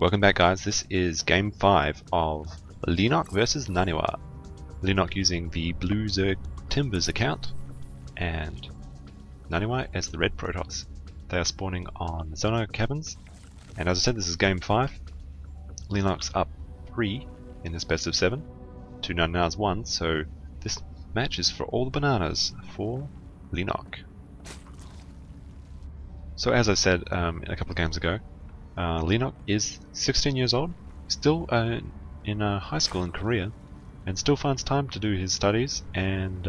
Welcome back, guys. This is game 5 of Leenock versus Naniwa. Leenock using the blue Zerg Timbers account and Naniwa as the red Protoss. They are spawning on Xel'naga Caverns, and as I said, this is game 5. Leenock's up 3 in this best of 7 to Naniwa's 1, so this match is for all the bananas for Leenock. So as I said a couple of games ago, Leenock is 16 years old, still in high school in Korea, and still finds time to do his studies and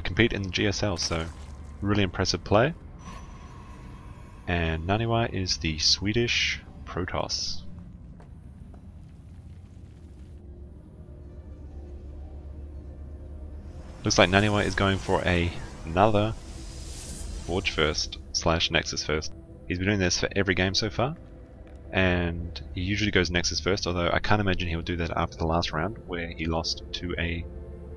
compete in the GSL, so really impressive play. And Naniwa is the Swedish Protoss. Looks like Naniwa is going for another Forge first / Nexus first. He's been doing this for every game so far, and he usually goes Nexus first, although I can't imagine he'll do that after the last round where he lost to a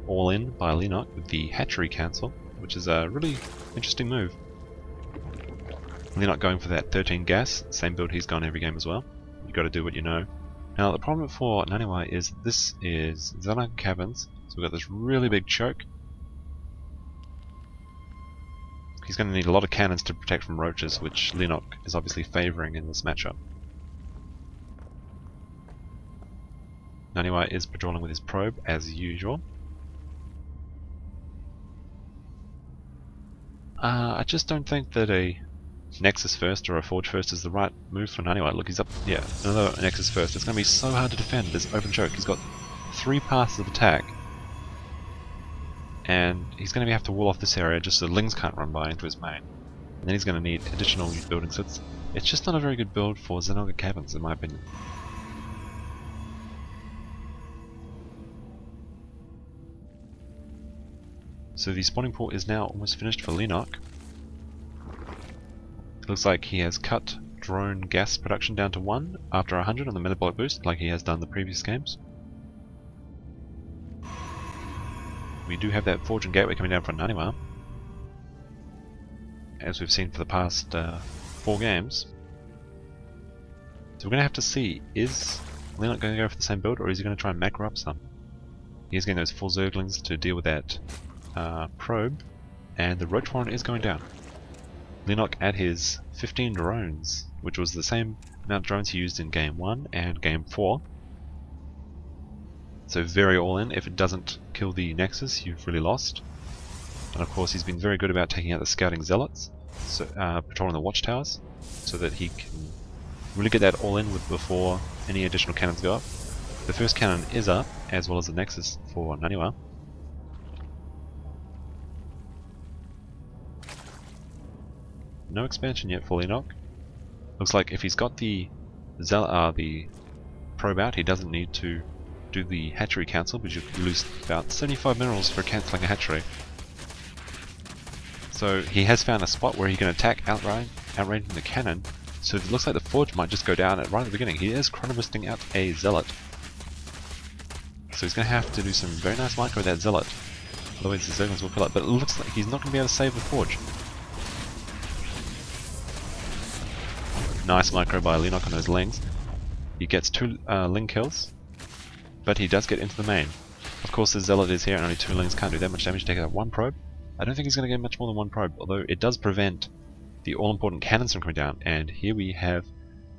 all-in by Leenock with the hatchery cancel, which is a really interesting move. Leenock going for that 13 gas, same build he's gone every game as well. You've got to do what you know. Now the problem for Naniwa is this is Xel'naga Caverns, so we've got this really big choke. He's going to need a lot of cannons to protect from roaches, which Leenock is obviously favouring in this matchup. Naniwa is patrolling with his probe as usual. I just don't think that a Nexus first or a Forge first is the right move for Naniwa. Look, he's up, yeah, another Nexus first. It's going to be so hard to defend this open choke. He's got 3 paths of attack, and he's going to have to wall off this area just so the Lings can't run by into his main. And then he's going to need additional building sets. It's just not a very good build for Xel'naga Caverns, in my opinion. So the spawning pool is now almost finished for Leenock. It looks like he has cut drone gas production down to 1 after 100 on the metabolic boost, like he has done the previous games. We do have that Forge and Gateway coming down from Naniwa, as we've seen for the past 4 games. So we're going to have to see, is Leenock going to go for the same build, or is he going to try and macro up some? He's getting those full Zerglings to deal with that probe, and the Roach Warren is going down. Leenock at his 15 drones, which was the same amount of drones he used in game 1 and game 4. So very all in. If it doesn't kill the Nexus, you've really lost. And of course he's been very good about taking out the scouting zealots, so patrolling the watchtowers, so that he can really get that all in with before any additional cannons go up. The first cannon is up, as well as the Nexus for Naniwa. No expansion yet for Leenock. Looks like if he's got the probe out, he doesn't need to do the hatchery cancel, because you lose about 75 minerals for cancelling a hatchery. So he has found a spot where he can attack outranging the cannon, so it looks like the Forge might just go down right at the beginning. He is chronobursting out a Zealot, so he's going to have to do some very nice micro with that Zealot, otherwise the Zerglings will kill it, but it looks like he's not going to be able to save the Forge. Nice micro by Leenock on those Lings. He gets 2 Ling kills, but he does get into the main. Of course the Zealot is here and only 2 Lings can't do that much damage to take out 1 probe. I don't think he's going to get much more than 1 probe, although it does prevent the all-important cannons from coming down. And here we have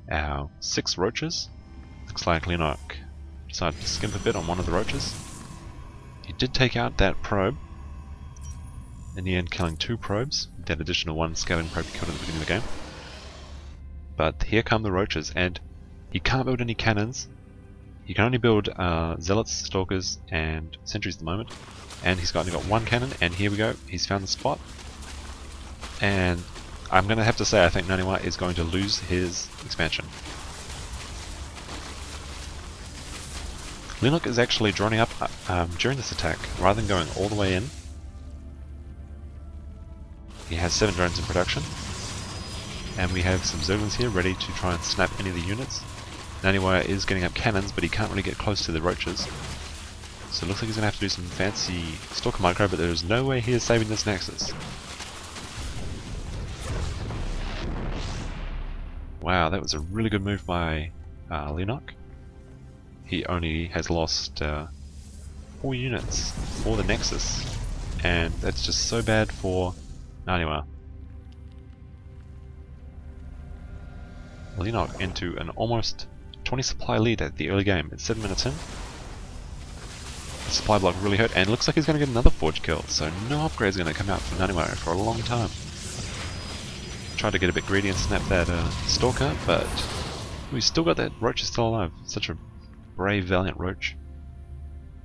our 6 roaches. Looks like Leenock decided to skimp a bit on one of the roaches. He did take out that probe, in the end killing 2 probes, that additional 1 scouting probe he killed at the beginning of the game. But here come the roaches, and he can't build any cannons. He can only build Zealots, Stalkers, and Sentries at the moment. And he's only got 1 cannon, and here we go, he's found the spot. And I'm going to have to say, I think Naniwa is going to lose his expansion. Leenock is actually droning up during this attack, rather than going all the way in. He has 7 drones in production. And we have some Zerglings here ready to try and snap any of the units. Naniwa is getting up cannons, but he can't really get close to the roaches. So it looks like he's going to have to do some fancy Stalker micro, but there's no way he is saving this Nexus. Wow, that was a really good move by Leenock. He only has lost 4 units for the Nexus, and that's just so bad for Naniwa. Leenock into an almost 20 supply lead at the early game. It's 7 minutes in. The supply block really hurt, and it looks like he's going to get another forge kill, so no upgrade's going to come out from Naniwa for a long time. Tried to get a bit greedy and snap that Stalker, but we still got that Roach is still alive. Such a brave, valiant Roach.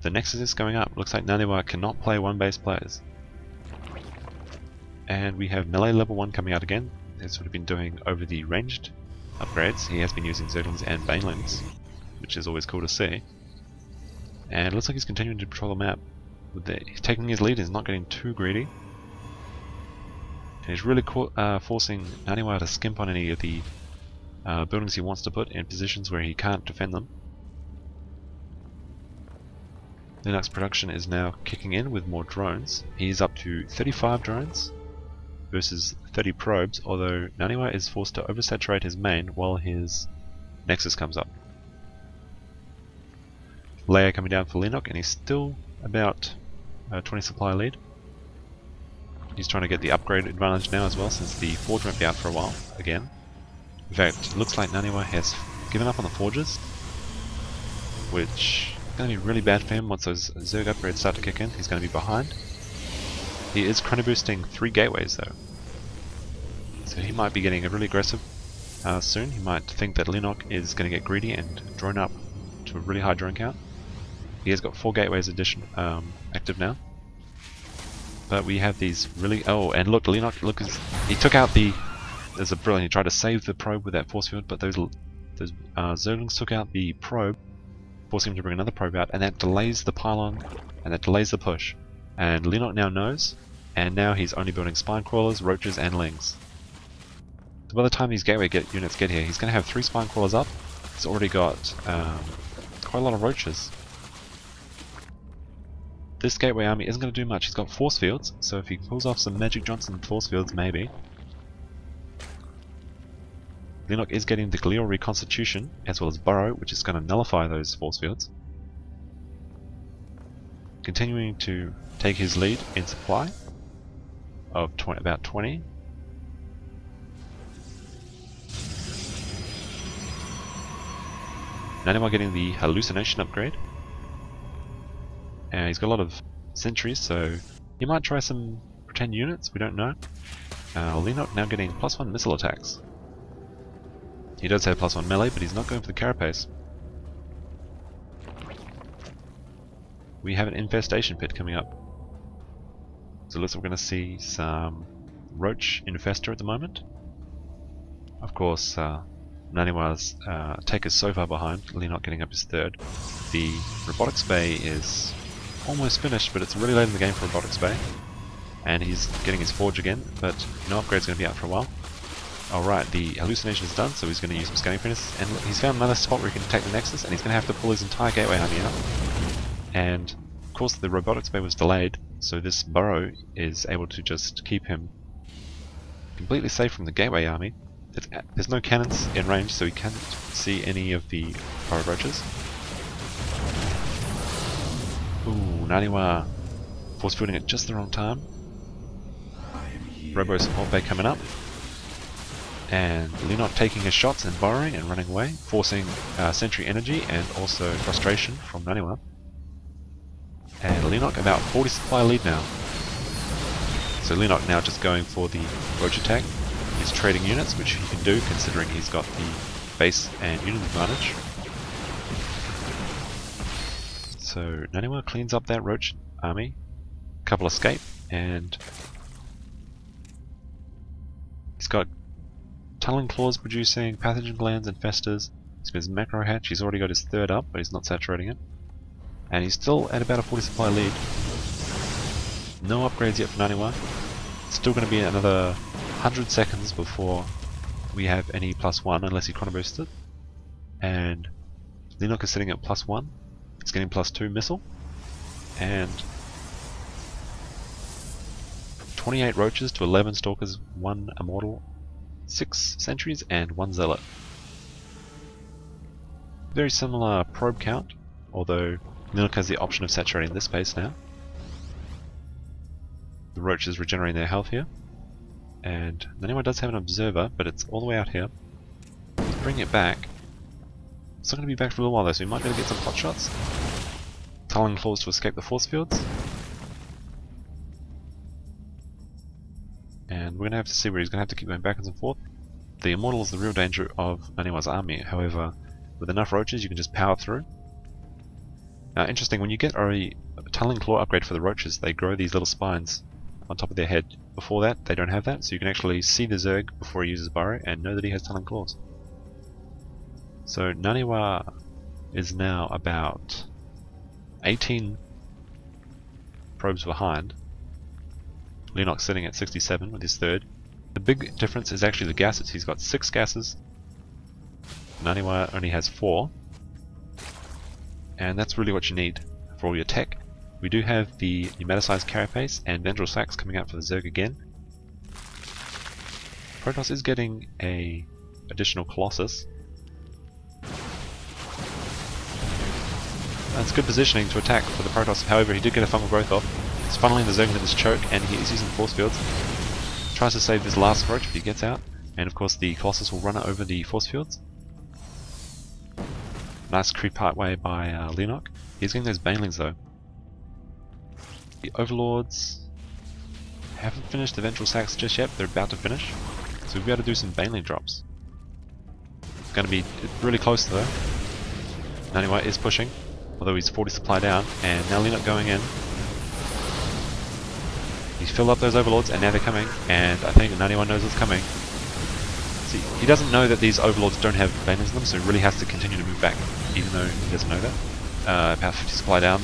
The Nexus is going up. Looks like Naniwa cannot play one base players. And we have melee level 1 coming out again. That's what we've been doing over the ranged upgrades. He has been using Zerglings and Banelings, which is always cool to see. And it looks like he's continuing to patrol the map. He's taking his lead, he's not getting too greedy. And he's really forcing Naniwa to skimp on any of the buildings he wants to put in positions where he can't defend them. Leenock's production is now kicking in with more drones. He's up to 35 drones versus 30 probes, although Naniwa is forced to oversaturate his main while his Nexus comes up. Layer coming down for Leenock, and he's still about 20 supply lead. He's trying to get the upgrade advantage now as well, since the forge won't be out for a while again. In fact, it looks like Naniwa has given up on the forges, which is going to be really bad for him once those Zerg upgrades start to kick in. He's going to be behind. He is chrono boosting 3 gateways though, so he might be getting really aggressive soon. He might think that Leenock is going to get greedy and drone up to a really high drone count. He has got 4 gateways active now. But we have these really... Oh, and look, Leenock, he took out the... There's a brilliant... He tried to save the probe with that force field, but those Zerglings took out the probe, forcing him to bring another probe out, and that delays the pylon, and that delays the push. And Leenock now knows, and now he's only building spine crawlers, roaches, and lings. So by the time these gateway units get here, he's going to have 3 spine crawlers up. He's already got quite a lot of roaches. This gateway army isn't going to do much. He's got force fields, so if he pulls off some Magic Johnson force fields, maybe. Leenock is getting the Glial Reconstitution, as well as Burrow, which is going to nullify those force fields. Continuing to take his lead in supply of about 20. Naniwa getting the hallucination upgrade. And he's got a lot of sentries, so he might try some pretend units, we don't know. Leenock now getting +1 missile attacks. He does have +1 melee, but he's not going for the carapace. We have an infestation pit coming up. So it looks like we're going to see some roach infester at the moment. Of course, Naniwa's take is so far behind, Leenock getting up his 3rd. The robotics bay is almost finished, but it's really late in the game for robotics bay. And he's getting his forge again, but no upgrade's going to be out for a while. Alright, the hallucination is done, so he's going to use some scanning printers, and he's found another spot where he can attack the Nexus, and he's going to have to pull his entire gateway army out. And of course the robotics bay was delayed, so this burrow is able to just keep him completely safe from the gateway army. There's no cannons in range, so he can't see any of the burrow roaches. Ooh, Naniwa force fielding at just the wrong time. Robo support bay coming up. And Leenock taking his shots and burrowing and running away, forcing sentry energy and also frustration from Naniwa. And Leenock about 40 supply lead now. So Leenock now just going for the roach attack. He's trading units, which he can do considering he's got the base and unit advantage. So Naniwa cleans up that roach army. Couple escape, and he's got tunneling claws producing pathogen glands and festers. He's got his macro hatch. He's already got his 3rd up, but he's not saturating it. And he's still at about a 40 supply lead. No upgrades yet for Naniwa. Still going to be another 100 seconds before we have any +1, unless he chrono boosts it. And Leenock is sitting at +1. He's getting +2 missile. And 28 roaches to 11 stalkers, 1 immortal, 6 sentries and 1 zealot. Very similar probe count, although Leenock has the option of saturating this base now. The roaches regenerating their health here. And Naniwa does have an observer, but it's all the way out here. Let's bring it back. It's not going to be back for a little while though, so we might be able to get some pot shots. Tunneling claws to escape the force fields. And we're going to have to see where he's going to have to keep going backwards and forth. The Immortal is the real danger of Naniwa's army, however, with enough roaches you can just power through. Now interesting, when you get a tunneling claw upgrade for the roaches, they grow these little spines on top of their head. Before that, they don't have that, so you can actually see the Zerg before he uses burrow and know that he has tunneling claws. So Naniwa is now about 18 probes behind. Leenock's sitting at 67 with his third. The big difference is actually the gases. He's got 6 gases. Naniwa only has 4. And that's really what you need for all your tech. We do have the pneumaticized carapace and ventral sacs coming out for the Zerg again. Protoss is getting a additional Colossus. That's good positioning to attack for the Protoss, however he did get a fungal growth off. He's funneling the Zerg into this choke and he is using force fields. Tries to save this last roach, but he gets out. And of course the Colossus will run over the force fields. Nice creep part way by Leenock. He's getting those banelings though. The Overlords haven't finished the ventral sacs just yet, they're about to finish. So we'll be able to do some baneling drops. It's going to be really close though. Naniwa is pushing, although he's 40 supply down, and now Leenock going in. He's filled up those Overlords and now they're coming, and I think Naniwa knows what's coming. See, he doesn't know that these Overlords don't have banelings in them, so he really has to continue to move back, even though he doesn't know that. About 50 supply down.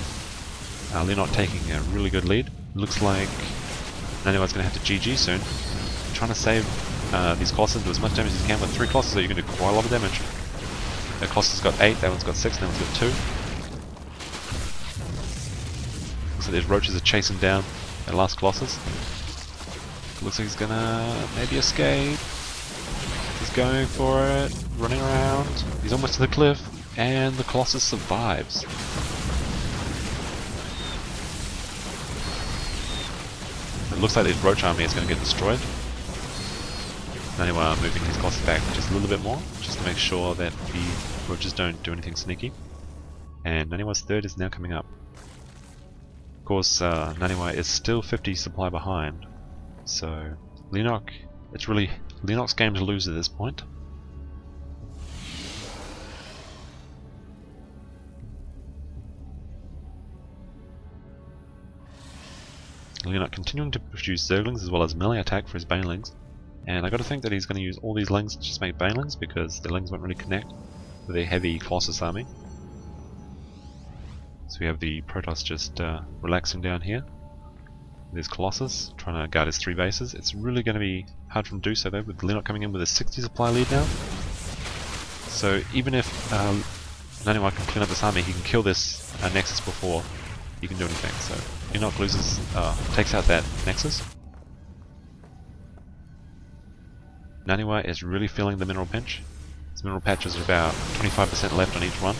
Leenock taking a really good lead. Looks like Naniwa's going to have to GG soon. Trying to save these Colossus, do as much damage as you can. With 3 Colossus, so you can do quite a lot of damage. That Colossus got 8, that one's got 6, that one's got 2. Looks like these roaches are chasing down that last Colossus. Looks like he's gonna maybe escape. He's going for it, running around. He's almost to the cliff, and the Colossus survives. It looks like his roach army is going to get destroyed. Naniwa moving his Colossus back just a little bit more, just to make sure that the roaches don't do anything sneaky. And Naniwa's third is now coming up. Of course, Naniwa is still 50 supply behind, so Leenock, it's really Leenock's game to lose at this point. Leenock continuing to produce Zerglings as well as melee attack for his banelings, and I got to think that he's going to use all these lings to just make banelings because the lings won't really connect with a heavy Colossus army. So we have the Protoss just relaxing down here with his Colossus, trying to guard his 3 bases. It's really going to be hard for him to do so though, with Leenock coming in with a 60 supply lead now. So even if Naniwa can clean up this army, he can kill this Nexus before he can do anything. So Leenock loses, takes out that Nexus. Naniwa is really feeling the mineral pinch. His mineral patches are about 25% left on each one.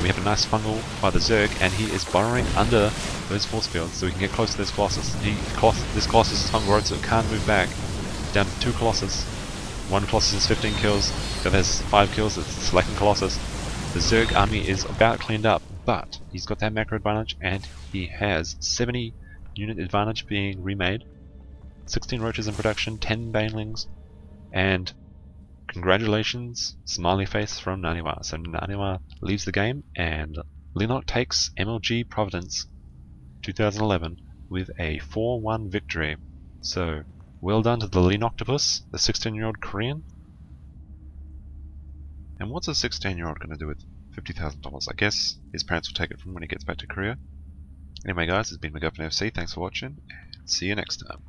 We have a nice fungal by the Zerg, and he is burrowing under those force fields so we can get close to this Colossus. This Colossus is fungal road, so it can't move back. Down to 2 Colossus. 1 Colossus has 15 kills, the other has 5 kills, it's the selecting Colossus. The Zerg army is about cleaned up, but he's got that macro advantage, and he has 70 unit advantage being remade. 16 roaches in production, 10 banelings, and congratulations, smiley face from Naniwa. So Naniwa leaves the game, and Leenock takes MLG Providence 2011 with a 4-1 victory. So well done to the Leenocktopus, the 16-year-old Korean. And what's a 16-year-old going to do with $50,000? I guess his parents will take it from him when he gets back to Korea. Anyway guys, it's been MacGuffinSC, thanks for watching, and see you next time.